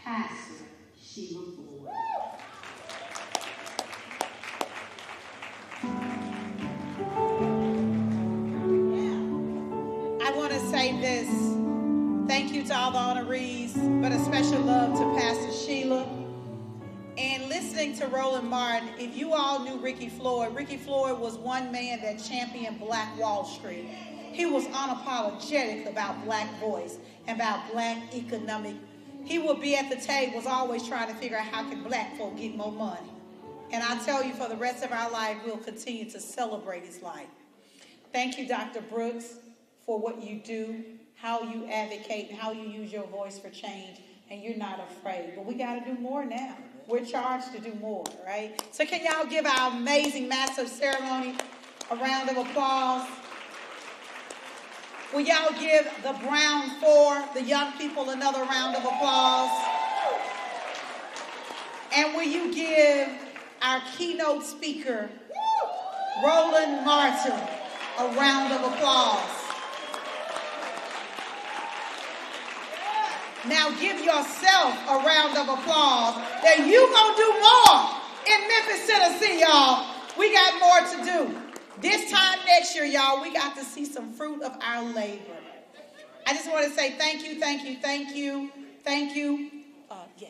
Pastor Sheila Floyd. I want to say this. Thank you to all the honorees, but a special love to Pastor Sheila. And listening to Roland Martin, if you all knew Ricky Floyd was one man that championed Black Wall Street. He was unapologetic about Black voice and about Black economic. He would be at the tables always trying to figure out how can Black folk get more money. And I tell you, for the rest of our life, we'll continue to celebrate his life. Thank you, Dr. Brooks, for what you do, how you advocate, and how you use your voice for change. And you're not afraid. But we got to do more now. We're charged to do more, right? So can y'all give our amazing, massive ceremony a round of applause? Will y'all give the Brown Four, the young people, another round of applause? And will you give our keynote speaker, Roland Martin, a round of applause? Now give yourself a round of applause that you gonna do more in Memphis, Tennessee, y'all. We got more to do. This time next year, y'all, we got to see some fruit of our labor. I just want to say thank you. Yeah.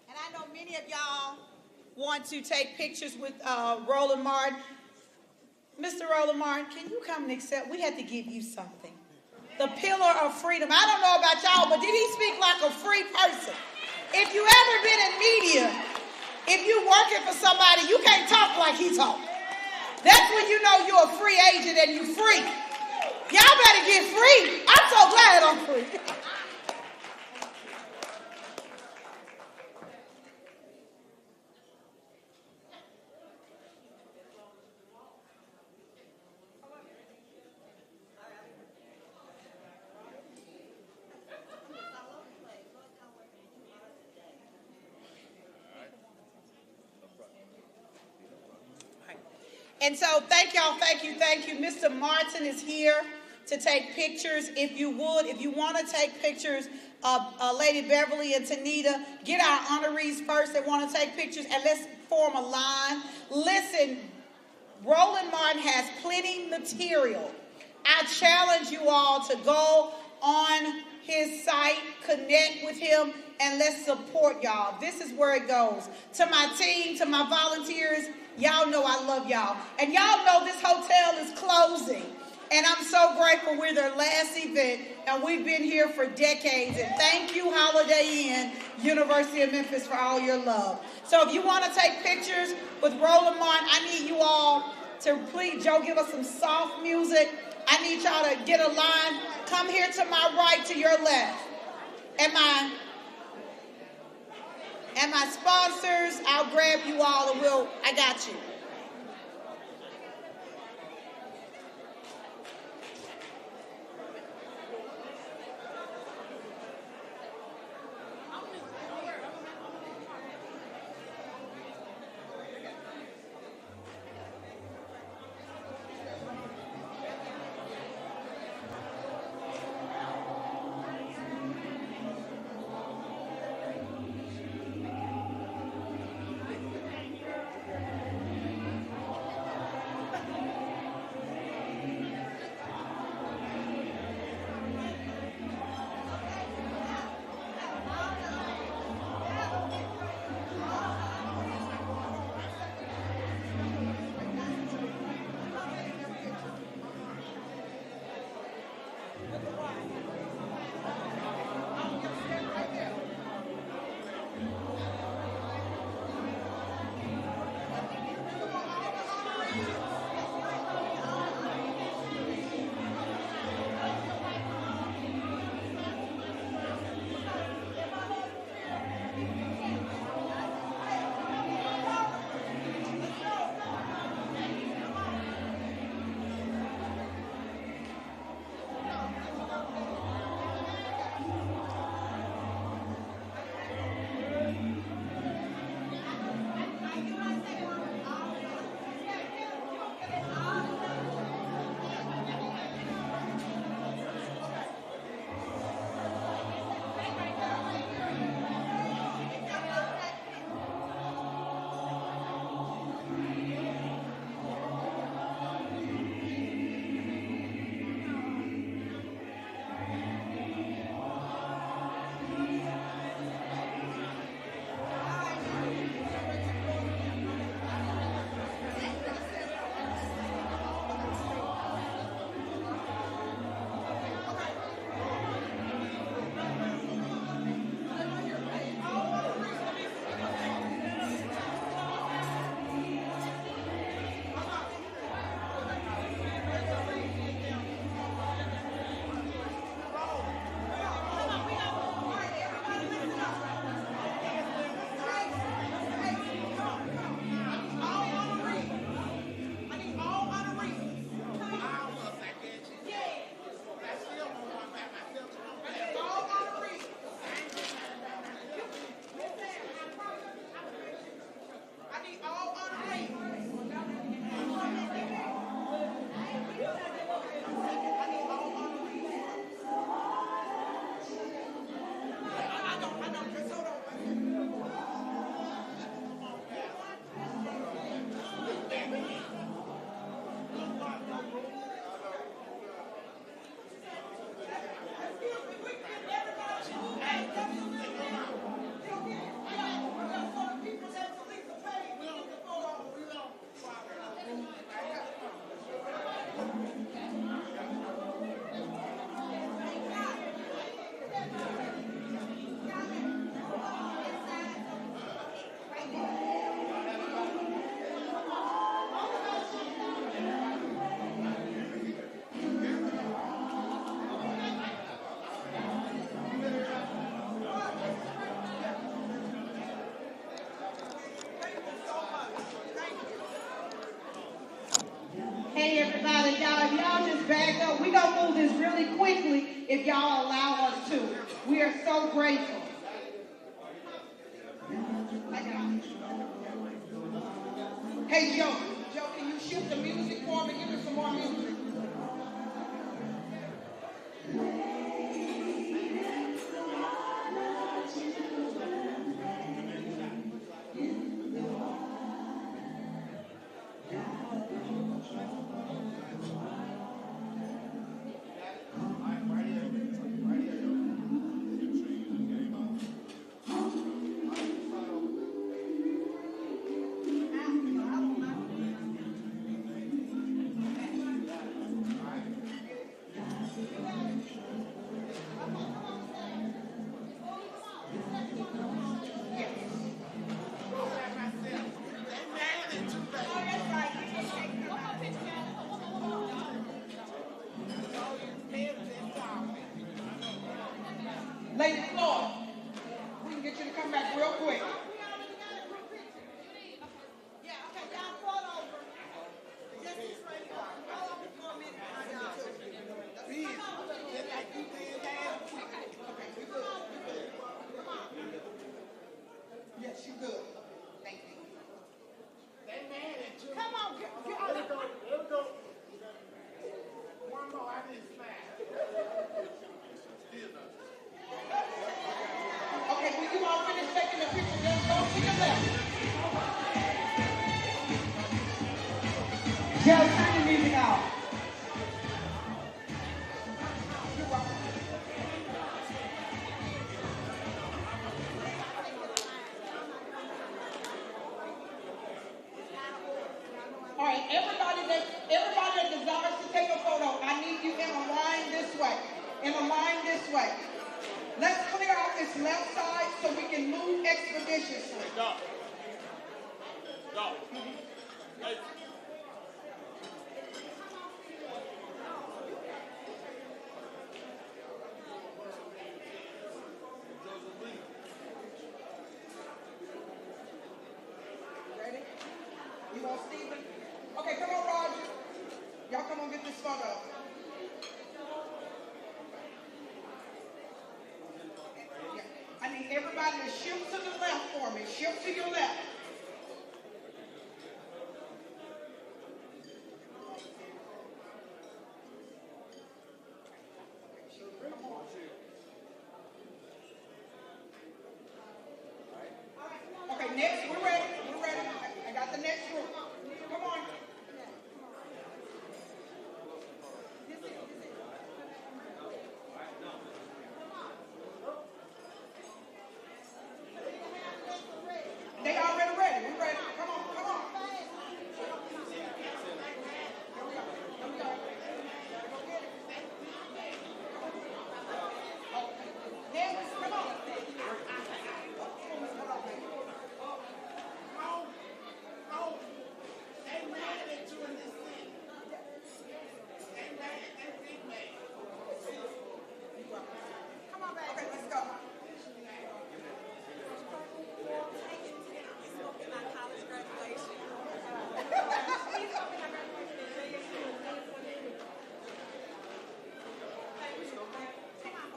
And I know many any of y'all want to take pictures with Roland Martin? Mr. Roland Martin, can you come and accept? We had to give you something. The pillar of freedom. I don't know about y'all, but did he speak like a free person? If you ever been in media, if you working for somebody, you can't talk like he talk. That's when you know you're a free agent and you free. Y'all better get free. I'm so glad I'm free. And so thank y'all, thank you. Mr. Martin is here to take pictures. If you want to take pictures of Lady Beverly and Tanita, get our honorees first that want to take pictures, and let's form a line. Listen, Roland Martin has plenty material. I challenge you all to go on his site, connect with him, and let's support y'all. This is where it goes. To my team, to my volunteers, y'all know I love y'all. And y'all know this hotel is closing. And I'm so grateful we're their last event. And we've been here for decades. And thank you, Holiday Inn, University of Memphis, for all your love. So if you want to take pictures with Roland Martin, I need you all to please, Joe, give us some soft music. I need y'all to get a line. Come here to my right, to your left. And my sponsors, I'll grab you all and I got you. back up. We're going to move this really quickly if y'all allow us to. We are so grateful. Hey, Joe. Joe, can you shift the music for me? Give me some more music. Lady Floyd, we can get you to come back real quick. Yes, you good. Thank you. Come on, get out of here. Here we go. One more, I didn't smash. Okay, when you all finish taking the picture, just go to your left. Joe, turn the music off. You're welcome. All right, everybody that desires to take a photo, I need you in a line this way. In a line this way. Let's clear out this left side so we can move expeditiously. Go. Go. Hey. Ready? You want Stephen? Okay, come on, Roger. Y'all come on get this photo. I need everybody to shift to the left for me. Shift to your left. Okay, next, we're ready. We're ready. I got the next group. Come on. They already ready. We're ready. Come on, come on. Here we go. Next, come on. Okay, let's go.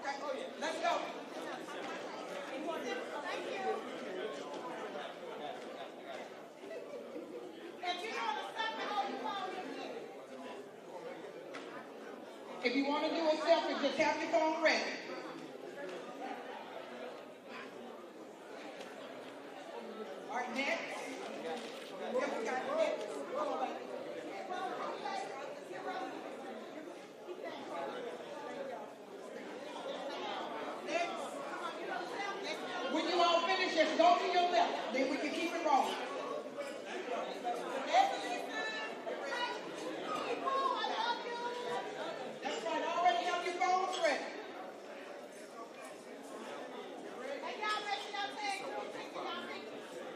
Okay, let's go. If you want to do a selfie, just have your phone ready. All right, next. Yep, we got it. Next. When you all finish, just go to your left. Then we can keep it rolling. That's right. Already have your phones ready.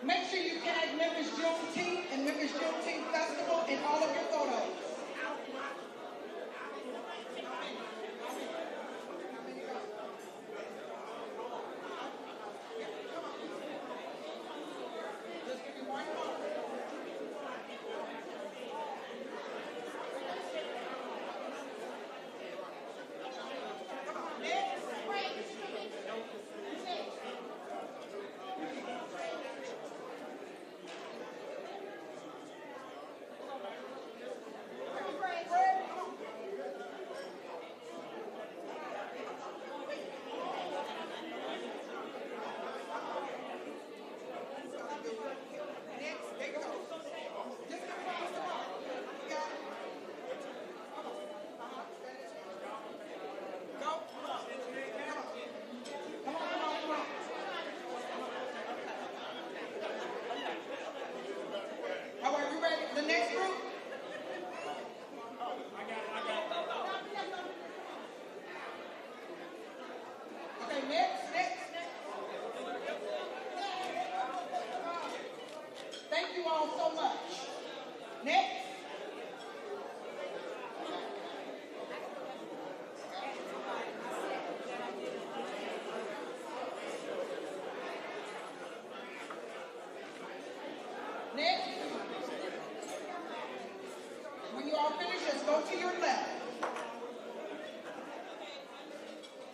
Make sure you tag Memphis Juneteenth and Memphis Juneteenth Festival in all of your photos. Just give me one more. you all so much. Next. Next. When you all finish, just go to your left.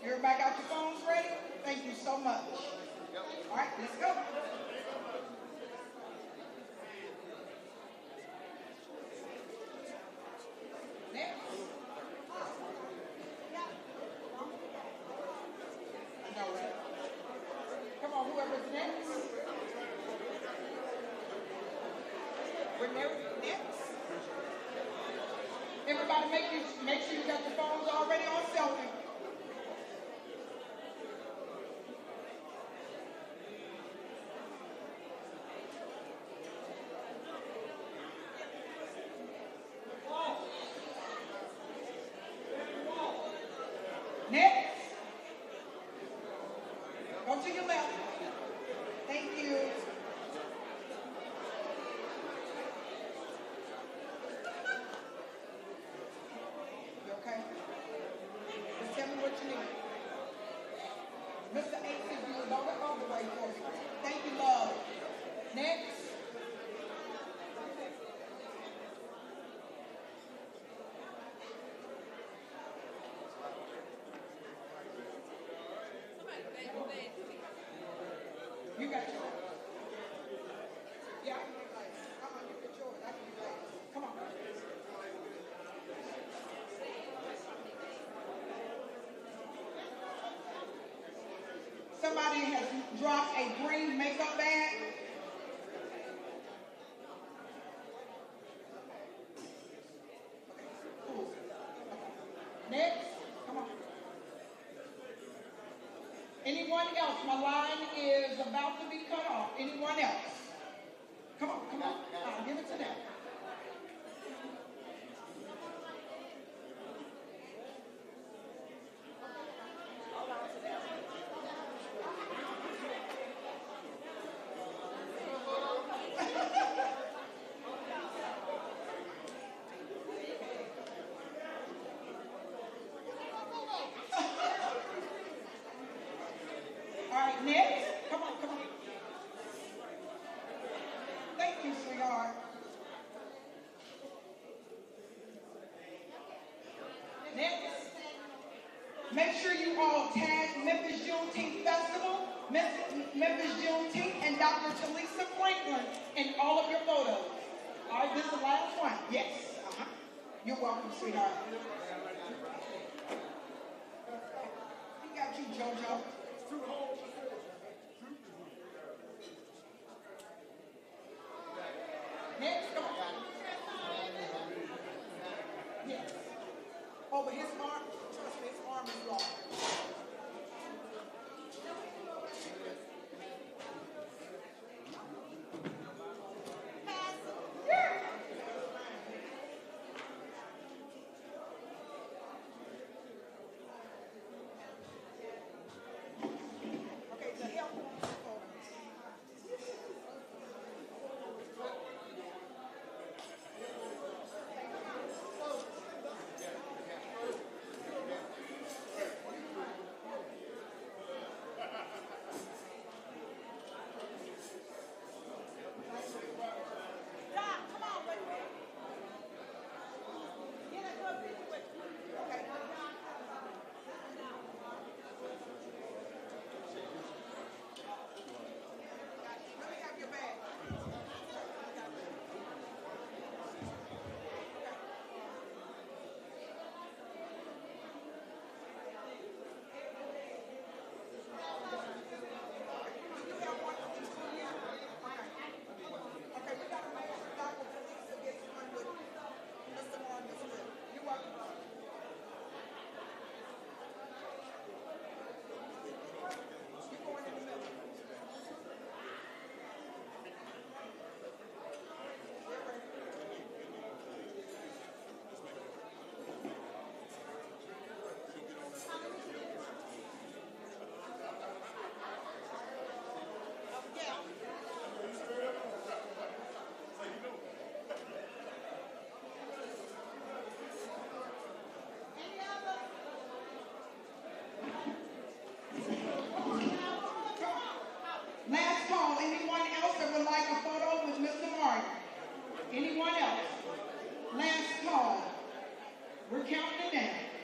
Everybody got your phones ready? Thank you so much. All right, let's go. Next. I know, right? Come on, whoever's next. We're next. Everybody make sure you got your phones already on selfie. Next. Go to your left. Thank you. You okay? Just tell me what you need. Mr. AC, you was on the other way for me. Thank you, love. Next. You got yours. Yeah. Come on, you get yours. I can do that. Come on. Somebody has dropped a green makeup bag. Cool. Next. Come on. Anyone else? My line is about to be cut off. Anyone else? Come on, come on. I'll give it to them. All right, next. Come on, come on. Thank you, sweetheart. Next. Make sure you all tag Memphis Juneteenth Festival, Memphis Juneteenth, and Dr. Talisa Franklin in all of your photos. All right, this is the last one. Yes. Uh-huh. You're welcome, sweetheart. We got you, JoJo. Next, come on. Yes. Oh, but his arm, trust me, his arm is long. Okay, to help. We're counting it down.